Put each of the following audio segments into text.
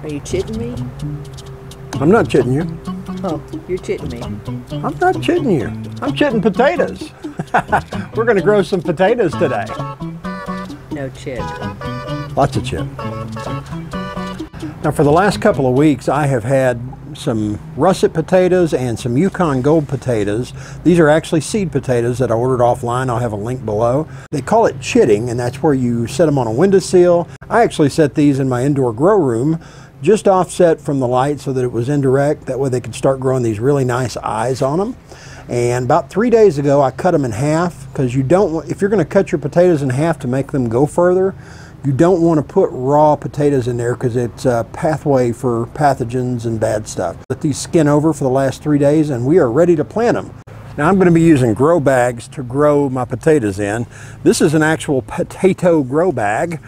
Are you chitting me? I'm not chitting you. Oh, you're chitting me. I'm not chitting you. I'm chitting potatoes. We're going to grow some potatoes today. No chit. Lots of chit. Now for the last couple of weeks I have had some russet potatoes and some Yukon Gold potatoes. These are actually seed potatoes that I ordered offline. I'll have a link below. They call it chitting, and that's where you set them on a windowsill. I actually set these in my indoor grow room, just offset from the light so that it was indirect. That way they could start growing these really nice eyes on them. And about 3 days ago I cut them in half, because you don't want, if you're going to cut your potatoes in half to make them go further, you don't want to put raw potatoes in there because it's a pathway for pathogens and bad stuff. Let these skin over for the last 3 days and we are ready to plant them. Now I'm going to be using grow bags to grow my potatoes in. This is an actual potato grow bag.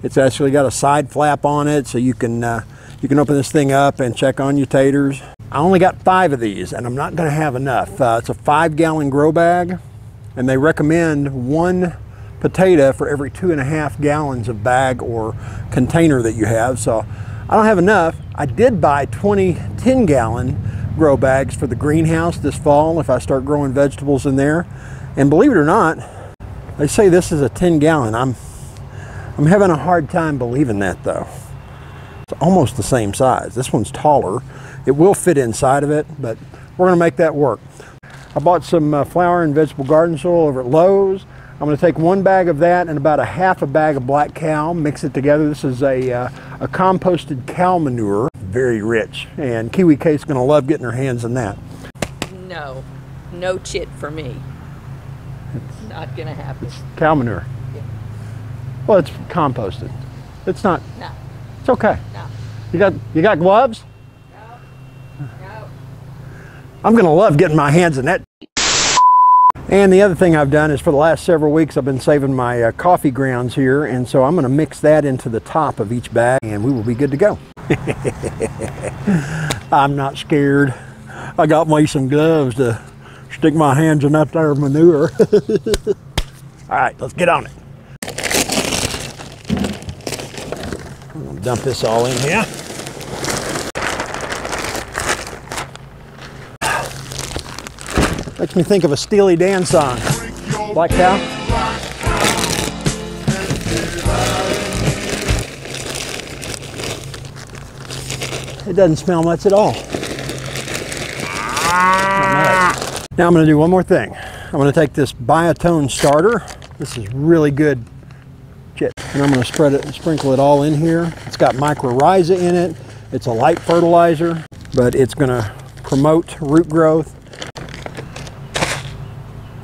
It's actually got a side flap on it, so you can open this thing up and check on your taters. I only got 5 of these and I'm not going to have enough. It's a 5-gallon grow bag, and they recommend 1 potato for every 2.5 gallons of bag or container that you have. So I don't have enough. I did buy 20 10-gallon grow bags for the greenhouse this fall if I start growing vegetables in there. And believe it or not, they say this is a 10-gallon. I'm having a hard time believing that though. It's almost the same size. This one's taller. It will fit inside of it, but we're going to make that work. I bought some flower and vegetable garden soil over at Lowe's. I'm going to take 1 bag of that and about a half a bag of black cow, mix it together. This is a composted cow manure, very rich, and Kiwi Kate's going to love getting her hands on that. No, no chit for me. It's not going to happen. It's cow manure. Yeah. Well, it's composted. It's not. No. It's okay. No. You got gloves? No. No. I'm going to love getting my hands on that. And the other thing I've done is for the last several weeks I've been saving my coffee grounds here, and so I'm going to mix that into the top of each bag and we will be good to go. I'm not scared. I got me some gloves to stick my hands in that there manure. All right, let's get on it. I'm going to dump this all in here. Makes me think of a Steely Dan song. Black Cow? It doesn't smell much at all. Now I'm going to do one more thing. I'm going to take this Biotone starter. This is really good chit. And I'm going to spread it and sprinkle it all in here. It's got mycorrhiza in it. It's a light fertilizer, but it's going to promote root growth.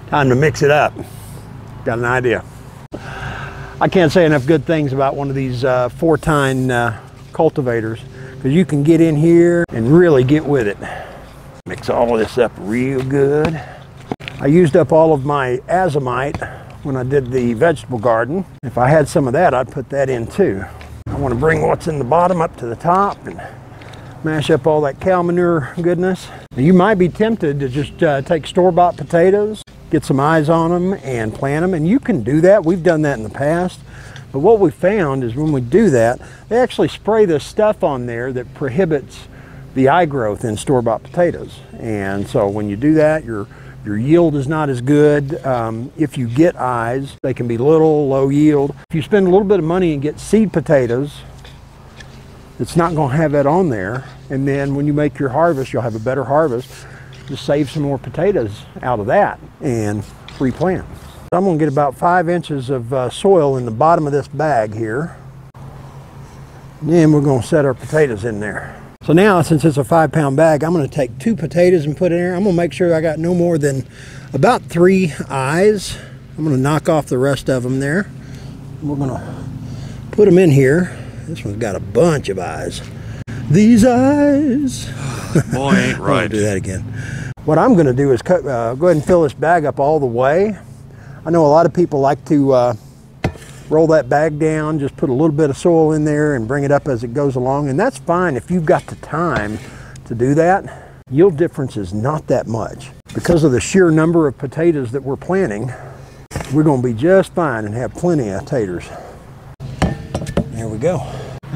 Time to mix it up. Got an idea. I can't say enough good things about one of these 4-tine cultivators, because you can get in here and really get with it. Mix all of this up real good. I used up all of my azomite when I did the vegetable garden. If I had some of that, I'd put that in too. I want to bring what's in the bottom up to the top and mash up all that cow manure goodness. Now, you might be tempted to just take store-bought potatoes, get some eyes on them and plant them, and you can do that. We've done that in the past, but what we found is when we do that, they actually spray this stuff on there that prohibits the eye growth in store-bought potatoes, and so when you do that, your yield is not as good. If you get eyes, they can be little, low yield. If you spend a little bit of money and get seed potatoes, it's not going to have that on there, and then when you make your harvest, you'll have a better harvest. Just save some more potatoes out of that and replant. I'm going to get about 5 inches of soil in the bottom of this bag here. And then we're going to set our potatoes in there. So now, since it's a 5-pound bag, I'm going to take 2 potatoes and put in there. I'm going to make sure I got no more than about 3 eyes. I'm going to knock off the rest of them there. We're going to put them in here. This one's got a bunch of eyes. These eyes. Boy, ain't right. I'll do that again. What I'm going to do is go ahead and fill this bag up all the way. I know a lot of people like to roll that bag down, just put a little bit of soil in there and bring it up as it goes along, and that's fine if you've got the time to do that. Yield difference is not that much. Because of the sheer number of potatoes that we're planting, we're going to be just fine and have plenty of taters. There we go.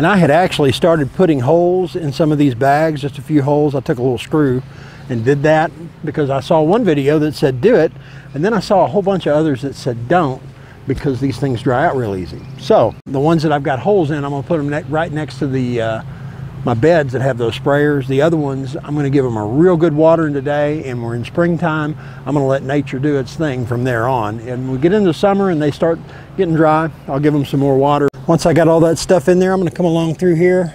And I had actually started putting holes in some of these bags, just a few holes. I took a little screw and did that because I saw one video that said do it, and then I saw a whole bunch of others that said don't, because these things dry out real easy. So the ones that I've got holes in, I'm gonna put them right next to the my beds that have those sprayers. The other ones, I'm gonna give them a real good watering today, and we're in springtime. I'm gonna let nature do its thing from there on. And when we get into summer and they start getting dry, I'll give them some more water. Once I got all that stuff in there, I'm gonna come along through here,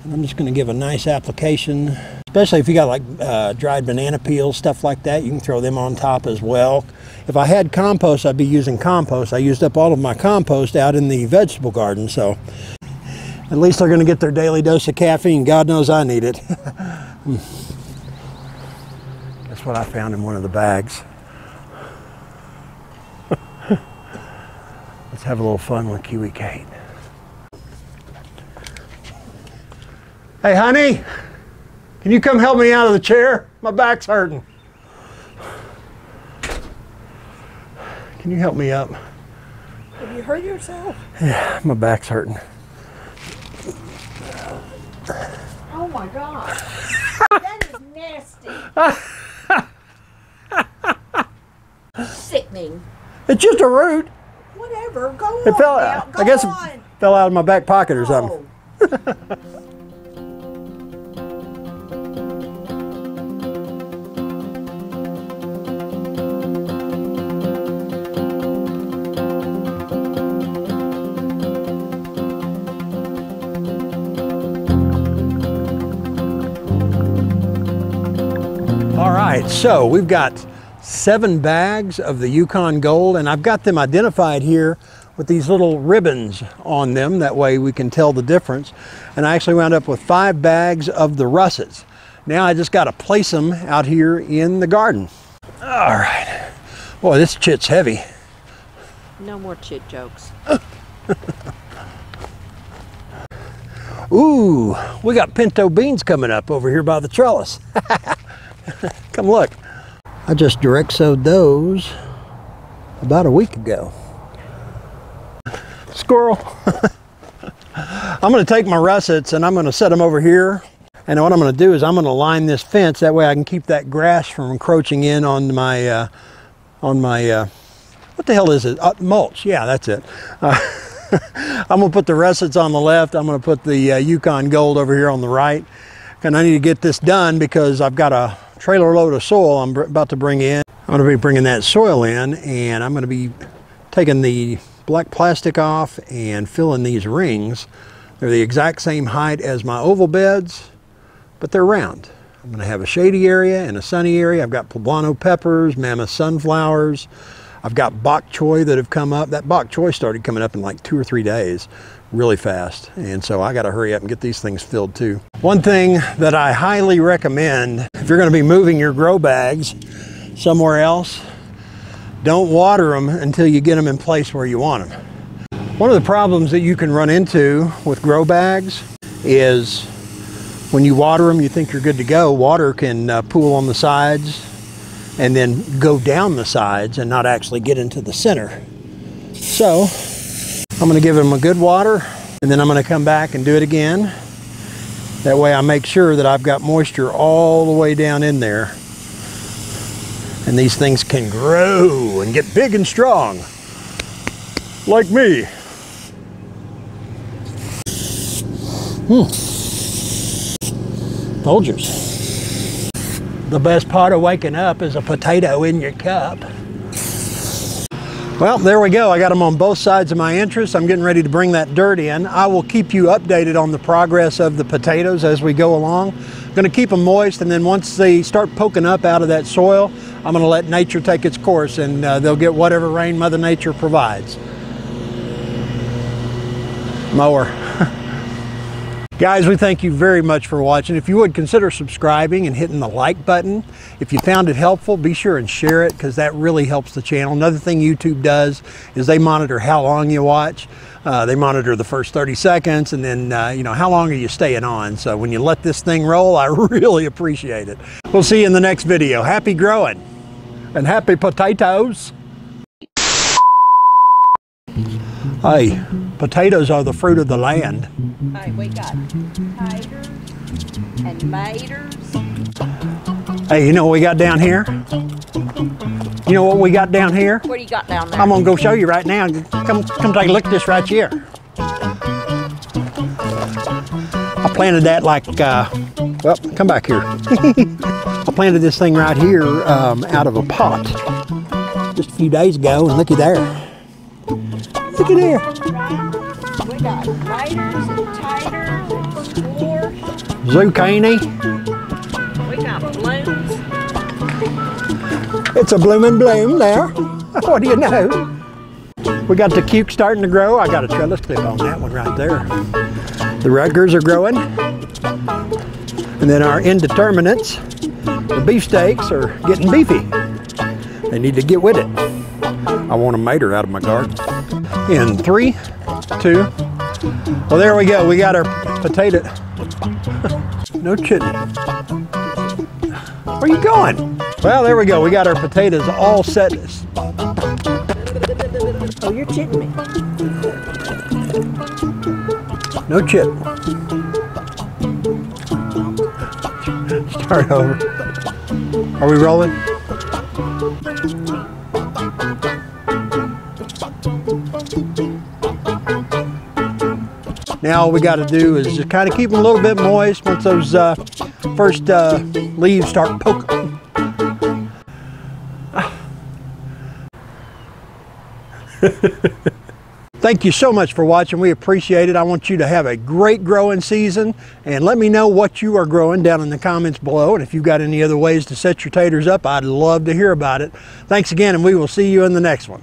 and I'm just gonna give a nice application, especially if you got like dried banana peels, stuff like that. You can throw them on top as well. If I had compost, I'd be using compost. I used up all of my compost out in the vegetable garden, so at least they're gonna get their daily dose of caffeine. God knows I need it. That's what I found in one of the bags. Let's have a little fun with Kiwi Kate. Hey, honey, can you come help me out of the chair? My back's hurting. Can you help me up? Have you hurt yourself? Yeah, my back's hurting. Oh my God. That is nasty. Sickening. It's just a root. Whatever, go on. It fell now. out. Go I guess on. it fell out of my back pocket or something. Oh. All right, so we've got 7 bags of the Yukon Gold, and I've got them identified here with these little ribbons on them. That way we can tell the difference. And I actually wound up with 5 bags of the russets. Now I just got to place them out here in the garden. All right. Boy, this chit's heavy. No more chit jokes. Ooh, we got pinto beans coming up over here by the trellis. Come look. I just direct sowed those about a week ago. Squirrel. I'm going to take my russets and I'm going to set them over here. And what I'm going to do is I'm going to line this fence. That way I can keep that grass from encroaching in on my, what the hell is it? Mulch. Yeah, that's it. I'm going to put the russets on the left. I'm going to put the Yukon Gold over here on the right. And I need to get this done because I've got a trailer load of soil I'm about to bring in. I'm going to be bringing that soil in, and I'm going to be taking the black plastic off and filling these rings. They're the exact same height as my oval beds, but they're round. I'm going to have a shady area and a sunny area. I've got poblano peppers, mammoth sunflowers. I've got bok choy that have come up. That bok choy started coming up in like 2 or 3 days, really fast. And so I got to hurry up and get these things filled too. One thing that I highly recommend, if you're going to be moving your grow bags somewhere else, don't water them until you get them in place where you want them. One of the problems that you can run into with grow bags is when you water them, you think you're good to go. Water can pool on the sides and then go down the sides and not actually get into the center. So I'm going to give them a good water, and then I'm going to come back and do it again. That way I make sure that I've got moisture all the way down in there. And these things can grow and get big and strong, like me. Folgers. The best part of waking up is a potato in your cup. Well, there we go. I got them on both sides of my entrance. I'm getting ready to bring that dirt in. I will keep you updated on the progress of the potatoes as we go along. I'm going to keep them moist, and then once they start poking up out of that soil, I'm going to let nature take its course, and they'll get whatever rain Mother Nature provides. Mower. Guys, we thank you very much for watching. If you would, consider subscribing and hitting the like button. If you found it helpful, be sure and share it, because that really helps the channel. Another thing YouTube does is they monitor how long you watch. They monitor the first 30 seconds, and then you know, how long are you staying on. So when you let this thing roll, I really appreciate it. We'll see you in the next video. Happy growing and happy potatoes. Hey, potatoes are the fruit of the land. Hey, we got taters and maters. Hey, you know what we got down here? You know what we got down here? What do you got down there? I'm gonna go show you right now. Come take a look at this right here. I planted that like, well, come back here. I planted this thing right here out of a pot just a few days ago, and looky there. Look at there. We got maters and taters and squash. Zucchini. We got blooms. It's a blooming bloom there. What do you know? We got the cuke starting to grow. I got a trellis clip on that one right there. The Rutgers are growing. And then our indeterminates, the beefsteaks, are getting beefy. They need to get with it. I want a mater out of my garden. In 3, 2, well, there we go. We got our potato. No chitting. Where are you going? Well, there we go. We got our potatoes all set. Oh, you're chitting me. No chit. Start over. Are we rolling? Now all we got to do is just kind of keep them a little bit moist once those first leaves start poking. Thank you so much for watching. We appreciate it. I want you to have a great growing season, and let me know what you are growing down in the comments below. And if you've got any other ways to set your taters up, I'd love to hear about it. Thanks again, and we will see you in the next one.